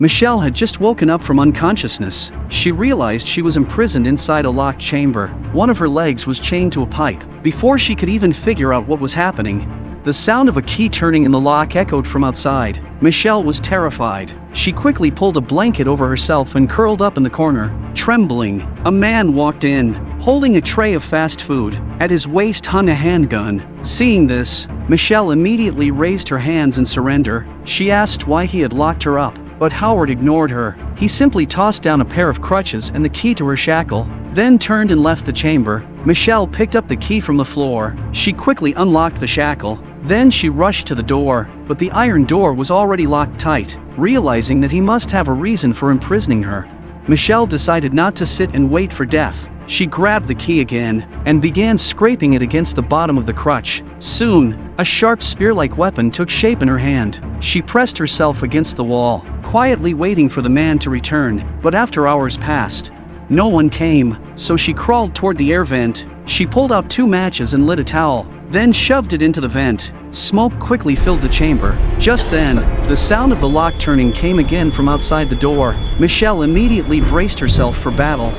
Michelle had just woken up from unconsciousness. She realized she was imprisoned inside a locked chamber. One of her legs was chained to a pipe. Before she could even figure out what was happening, the sound of a key turning in the lock echoed from outside. Michelle was terrified. She quickly pulled a blanket over herself and curled up in the corner, trembling. A man walked in, holding a tray of fast food. At his waist hung a handgun. Seeing this, Michelle immediately raised her hands in surrender. She asked why he had locked her up, but Howard ignored her. He simply tossed down a pair of crutches and the key to her shackle, then turned and left the chamber. Michelle picked up the key from the floor. She quickly unlocked the shackle. Then she rushed to the door, but the iron door was already locked tight. Realizing that he must have a reason for imprisoning her, Michelle decided not to sit and wait for death. She grabbed the key again and began scraping it against the bottom of the crutch. Soon, a sharp spear-like weapon took shape in her hand. She pressed herself against the wall, quietly waiting for the man to return. But after hours passed, no one came, so she crawled toward the air vent. She pulled out 2 matches and lit a towel, then shoved it into the vent. Smoke quickly filled the chamber. Just then, the sound of the lock turning came again from outside the door. Michelle immediately braced herself for battle.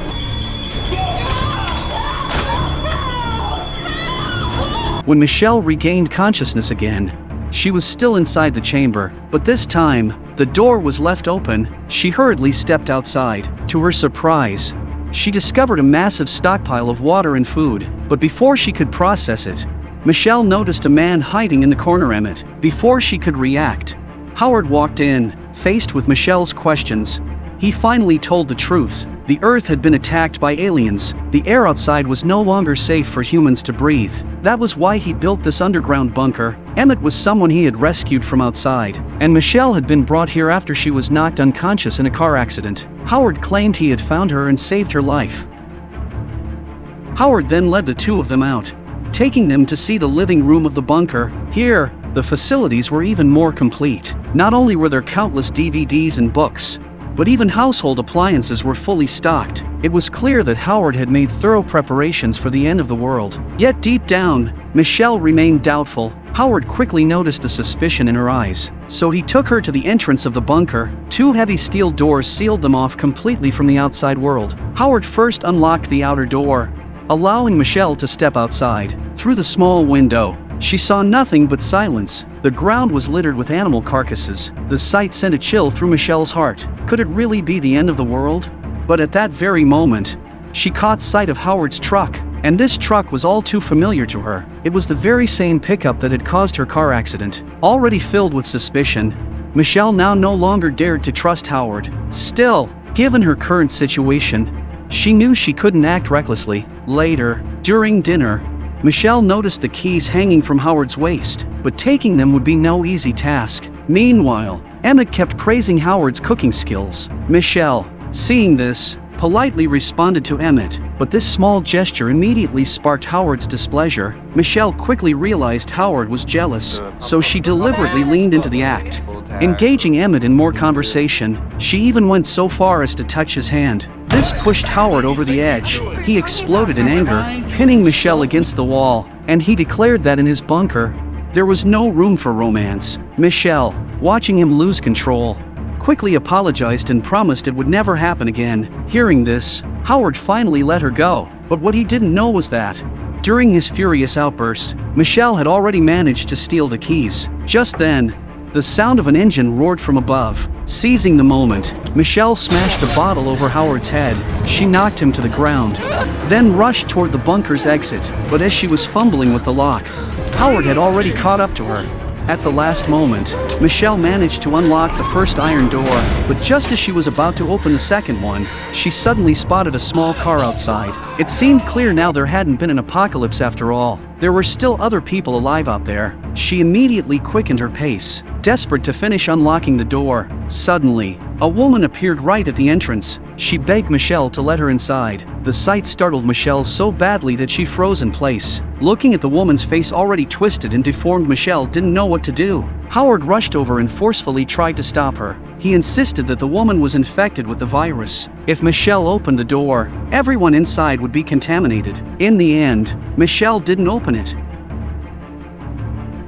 When Michelle regained consciousness again, she was still inside the chamber, but this time, the door was left open. She hurriedly stepped outside. To her surprise, she discovered a massive stockpile of water and food, but before she could process it, Michelle noticed a man hiding in the corner. Emmett. Before she could react, Howard walked in. Faced with Michelle's questions, he finally told the truth. The Earth had been attacked by aliens. The air outside was no longer safe for humans to breathe. That was why he built this underground bunker. Emmett was someone he had rescued from outside, and Michelle had been brought here after she was knocked unconscious in a car accident. Howard claimed he had found her and saved her life. Howard then led the 2 of them out, taking them to see the living room of the bunker. Here, the facilities were even more complete. Not only were there countless DVDs and books, but even household appliances were fully stocked. It was clear that Howard had made thorough preparations for the end of the world. Yet deep down, Michelle remained doubtful. Howard quickly noticed the suspicion in her eyes, so he took her to the entrance of the bunker. 2 heavy steel doors sealed them off completely from the outside world. Howard first unlocked the outer door, allowing Michelle to step outside. Through the small window, she saw nothing but silence. The ground was littered with animal carcasses. The sight sent a chill through Michelle's heart. Could it really be the end of the world? But at that very moment, she caught sight of Howard's truck, and this truck was all too familiar to her. It was the very same pickup that had caused her car accident. Already filled with suspicion, Michelle now no longer dared to trust Howard. Still, given her current situation, she knew she couldn't act recklessly. Later, during dinner, Michelle noticed the keys hanging from Howard's waist, but taking them would be no easy task. Meanwhile, Emmett kept praising Howard's cooking skills. Michelle, seeing this, politely responded to Emmett, but this small gesture immediately sparked Howard's displeasure. Michelle quickly realized Howard was jealous, so she deliberately leaned into the act, engaging Emmett in more conversation. She even went so far as to touch his hand. This pushed Howard over the edge. He exploded in anger, pinning Michelle against the wall, and he declared that in his bunker, there was no room for romance. Michelle, watching him lose control, quickly apologized and promised it would never happen again. Hearing this, Howard finally let her go, but what he didn't know was that, during his furious outburst, Michelle had already managed to steal the keys. Just then, the sound of an engine roared from above. Seizing the moment, Michelle smashed a bottle over Howard's head. She knocked him to the ground, then rushed toward the bunker's exit. But as she was fumbling with the lock, Howard had already caught up to her. At the last moment, Michelle managed to unlock the first iron door, but just as she was about to open the second one, she suddenly spotted a small car outside. It seemed clear now there hadn't been an apocalypse after all. There were still other people alive out there. She immediately quickened her pace, desperate to finish unlocking the door. Suddenly, a woman appeared right at the entrance. She begged Michelle to let her inside. The sight startled Michelle so badly that she froze in place. Looking at the woman's face already twisted and deformed, Michelle didn't know what to do. Howard rushed over and forcefully tried to stop her. He insisted that the woman was infected with the virus. If Michelle opened the door, everyone inside would be contaminated. In the end, Michelle didn't open it.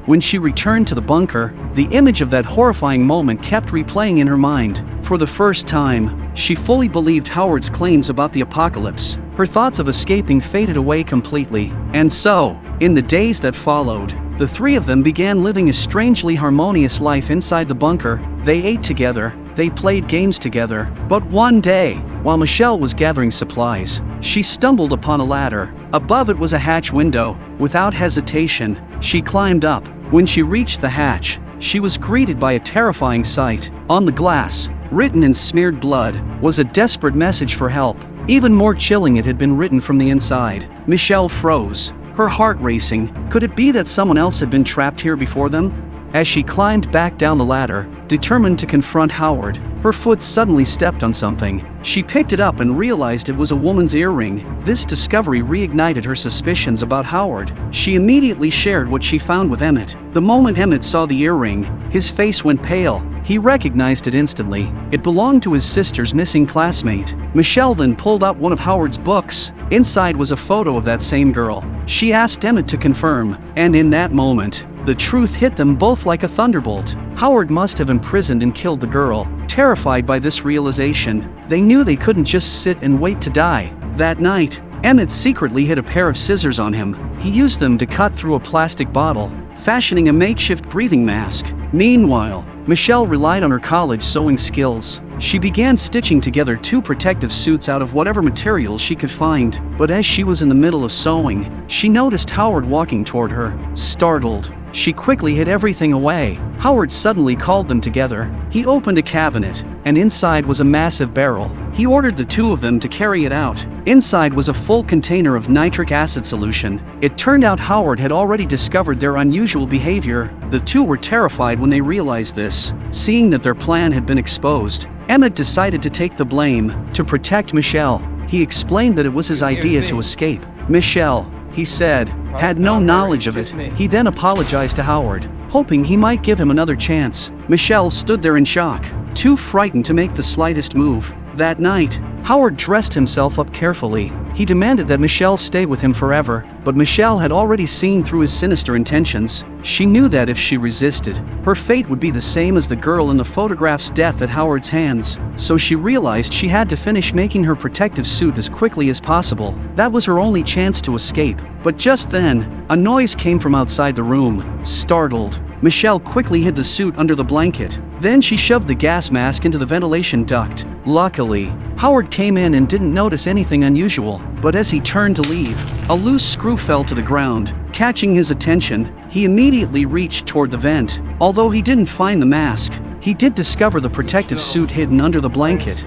When she returned to the bunker, the image of that horrifying moment kept replaying in her mind. For the first time, she fully believed Howard's claims about the apocalypse. Her thoughts of escaping faded away completely. And so, in the days that followed, the three of them began living a strangely harmonious life inside the bunker. They ate together, they played games together. But one day, while Michelle was gathering supplies, she stumbled upon a ladder. Above it was a hatch window. Without hesitation, she climbed up. When she reached the hatch, she was greeted by a terrifying sight. On the glass, written in smeared blood, was a desperate message for help. Even more chilling, it had been written from the inside. Michelle froze, her heart racing. Could it be that someone else had been trapped here before them? As she climbed back down the ladder, determined to confront Howard, her foot suddenly stepped on something. She picked it up and realized it was a woman's earring. This discovery reignited her suspicions about Howard. She immediately shared what she found with Emmett. The moment Emmett saw the earring, his face went pale. He recognized it instantly. It belonged to his sister's missing classmate. Michelle then pulled out one of Howard's books. Inside was a photo of that same girl. She asked Emmett to confirm, and in that moment, the truth hit them both like a thunderbolt. Howard must have imprisoned and killed the girl. Terrified by this realization, they knew they couldn't just sit and wait to die. That night, Emmett secretly hid a pair of scissors on him. He used them to cut through a plastic bottle, fashioning a makeshift breathing mask. Meanwhile, Michelle relied on her college sewing skills. She began stitching together 2 protective suits out of whatever materials she could find. But as she was in the middle of sewing, she noticed Howard walking toward her. Startled, she quickly hid everything away. Howard suddenly called them together. He opened a cabinet, and inside was a massive barrel. He ordered the 2 of them to carry it out. Inside was a full container of nitric acid solution. It turned out Howard had already discovered their unusual behavior. The 2 were terrified when they realized this. Seeing that their plan had been exposed, Emmett decided to take the blame. To protect Michelle, he explained that it was his idea to escape. Michelle, he said, had no knowledge of it. He then apologized to Howard, hoping he might give him another chance. Michelle stood there in shock, too frightened to make the slightest move. That night, Howard dressed himself up carefully. He demanded that Michelle stay with him forever, but Michelle had already seen through his sinister intentions. She knew that if she resisted, her fate would be the same as the girl in the photograph's death at Howard's hands. So she realized she had to finish making her protective suit as quickly as possible. That was her only chance to escape. But just then, a noise came from outside the room. Startled, Michelle quickly hid the suit under the blanket. Then she shoved the gas mask into the ventilation duct. Luckily, Howard came in and didn't notice anything unusual. But as he turned to leave, a loose screw fell to the ground. Catching his attention, he immediately reached toward the vent. Although he didn't find the mask, he did discover the protective suit hidden under the blanket.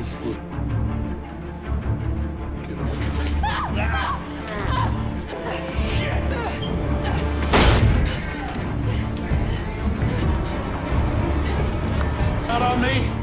Not on me.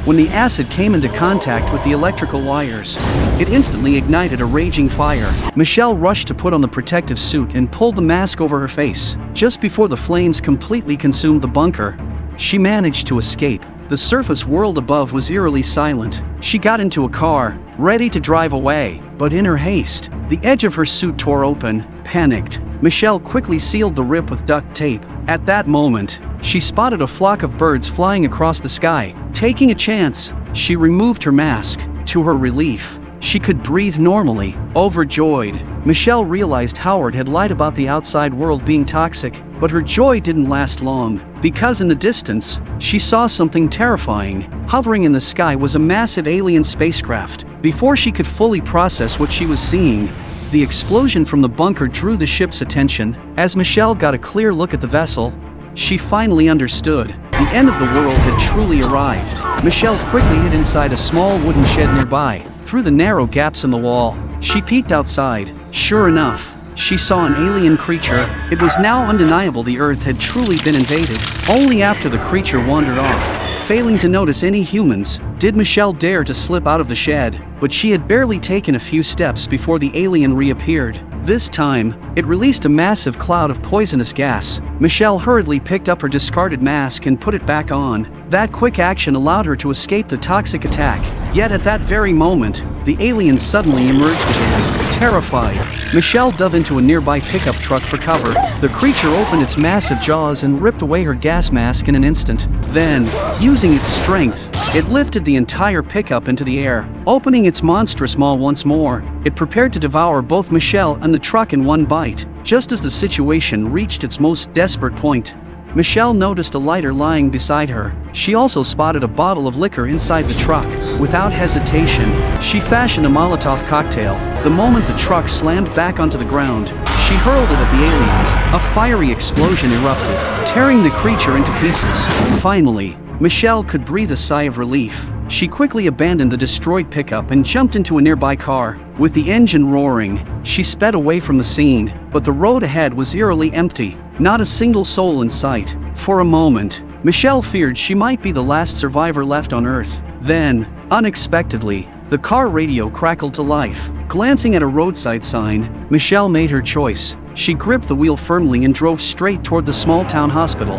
When the acid came into contact with the electrical wires, it instantly ignited a raging fire. Michelle rushed to put on the protective suit and pulled the mask over her face. Just before the flames completely consumed the bunker, she managed to escape. The surface world above was eerily silent. She got into a car, ready to drive away, but in her haste, the edge of her suit tore open. Panicked, Michelle quickly sealed the rip with duct tape. At that moment, she spotted a flock of birds flying across the sky. Taking a chance, she removed her mask. To her relief, she could breathe normally. Overjoyed, Michelle realized Howard had lied about the outside world being toxic, but her joy didn't last long, because in the distance, she saw something terrifying. Hovering in the sky was a massive alien spacecraft. Before she could fully process what she was seeing, the explosion from the bunker drew the ship's attention. As Michelle got a clear look at the vessel, she finally understood. The end of the world had truly arrived. Michelle quickly hid inside a small wooden shed nearby. Through the narrow gaps in the wall, she peeked outside. Sure enough, she saw an alien creature. It was now undeniable the Earth had truly been invaded. Only after the creature wandered off, failing to notice any humans, did Michelle dare to slip out of the shed. But she had barely taken a few steps before the alien reappeared. This time, it released a massive cloud of poisonous gas. Michelle hurriedly picked up her discarded mask and put it back on. That quick action allowed her to escape the toxic attack. Yet at that very moment, the alien suddenly emerged again. Terrified, Michelle dove into a nearby pickup truck for cover. The creature opened its massive jaws and ripped away her gas mask in an instant. Then, using its strength, it lifted the entire pickup into the air. Opening its monstrous maw once more, it prepared to devour both Michelle and the truck in one bite. Just as the situation reached its most desperate point, Michelle noticed a lighter lying beside her. She also spotted a bottle of liquor inside the truck. Without hesitation, she fashioned a Molotov cocktail. The moment the truck slammed back onto the ground, she hurled it at the alien. A fiery explosion erupted, tearing the creature into pieces. Finally, Michelle could breathe a sigh of relief. She quickly abandoned the destroyed pickup and jumped into a nearby car. With the engine roaring, she sped away from the scene, but the road ahead was eerily empty. Not a single soul in sight. For a moment, Michelle feared she might be the last survivor left on Earth. Then, unexpectedly, the car radio crackled to life. Glancing at a roadside sign, Michelle made her choice. She gripped the wheel firmly and drove straight toward the small-town hospital.